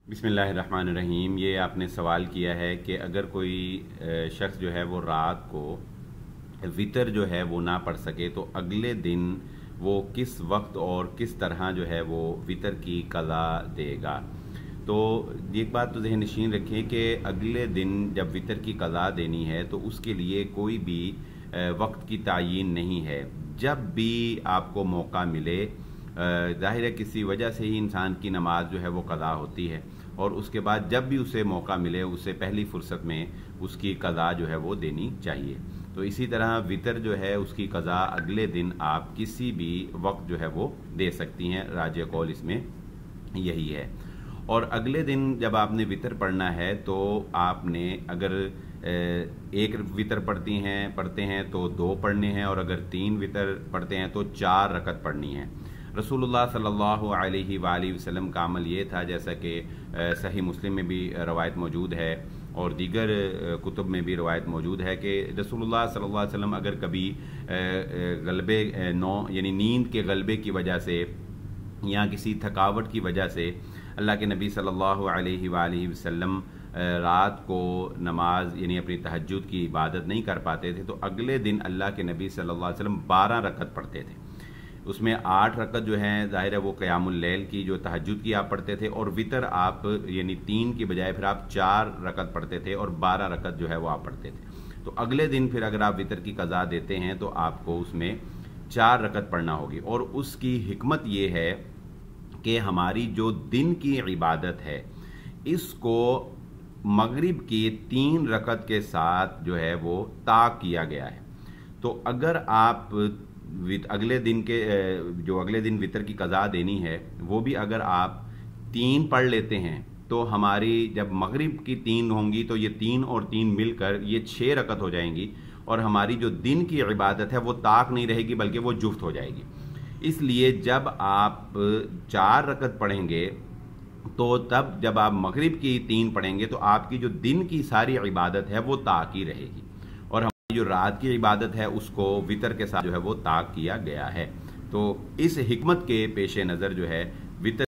بسم اللہ الرحمن الرحیم۔ یہ آپ نے سوال کیا ہے کہ اگر کوئی شخص جو ہے وہ رات کو وطر جو ہے وہ نہ پڑھ سکے تو اگلے دن وہ کس وقت اور کس طرح جو ہے وہ وطر کی قضا دے گا۔ تو ایک بات تو ذہن نشین رکھیں کہ اگلے دن جب وطر کی قضا دینی ہے تو اس کے لیے کوئی بھی وقت کی تعیین نہیں ہے۔ جب بھی آپ کو موقع ملے، ظاہر ہے کسی وجہ سے ہی انسان کی نماز جو ہے وہ قضا ہوتی ہے، اور اس کے بعد جب بھی اسے موقع ملے اسے پہلی فرصت میں اس کی قضا جو ہے وہ دینی چاہیے۔ تو اسی طرح وطر جو ہے اس کی قضا اگلے دن آپ کسی بھی وقت جو ہے وہ دے سکتی ہیں، راجح قول اس میں یہی ہے۔ اور اگلے دن جب آپ نے وطر پڑھنا ہے تو آپ نے اگر ایک وطر پڑھتے ہیں تو 2 پڑھنے ہیں، اور اگر 3 وطر پڑھتے ہیں تو 4 رکعت پڑھنی ہے۔ رسول اللہ صلی اللہ علیہ وآلہ وسلم کا عمل یہ تھا، جیسا کہ صحیح مسلم میں بھی روایت موجود ہے اور دیگر کتب میں بھی روایت موجود ہے، کہ رسول اللہ صلی اللہ علیہ وسلم اگر کبھی غلبے یعنی نیند کے غلبے کی وجہ سے یا کسی تھکاوٹ کی وجہ سے اللہ کے نبی صلی اللہ علیہ وآلہ وسلم رات کو نماز یعنی اپنی تہجد کی عبادت نہیں کر پاتے تھے تو اگلے دن اللہ کے نبی صلی اللہ علیہ وسلم 12 رکعت پڑھتے تھے۔ اس میں 8 رکعت جو ہیں ظاہر ہے وہ قیام اللیل کی جو تہجد کی آپ پڑھتے تھے، اور وطر آپ یعنی 3 کی بجائے پھر آپ 4 رکعت پڑھتے تھے اور 12 رکعت جو ہے وہ آپ پڑھتے تھے۔ تو اگلے دن پھر اگر آپ وطر کی قضا دیتے ہیں تو آپ کو اس میں 4 رکعت پڑھنا ہوگی، اور اس کی حکمت یہ ہے کہ ہماری جو دن کی عبادت ہے اس کو مغرب کی 3 رکعت کے ساتھ جو ہے وہ طاق کیا گیا ہے۔ تو اگر آپ اگلے دن وطر کی قضا دینی ہے وہ بھی اگر آپ 3 پڑھ لیتے ہیں تو ہماری جب مغرب کی 3 ہوں گی تو یہ 3 اور 3 مل کر یہ 6 رکعت ہو جائیں گی، اور ہماری جو دن کی عبادت ہے وہ طاق نہیں رہے گی بلکہ وہ جفت ہو جائے گی۔ اس لیے جب آپ 4 رکعت پڑھیں گے تو تب جب آپ مغرب کی 3 پڑھیں گے تو آپ کی جو دن کی ساری عبادت ہے وہ طاق ہی رہے گی، اور ہماری جو رات کی عبادت ہے اس کو وطر کے ساتھ جو ہے وہ طاق کیا گیا ہے۔ تو اس حکمت کے پیش نظر جو ہے وطر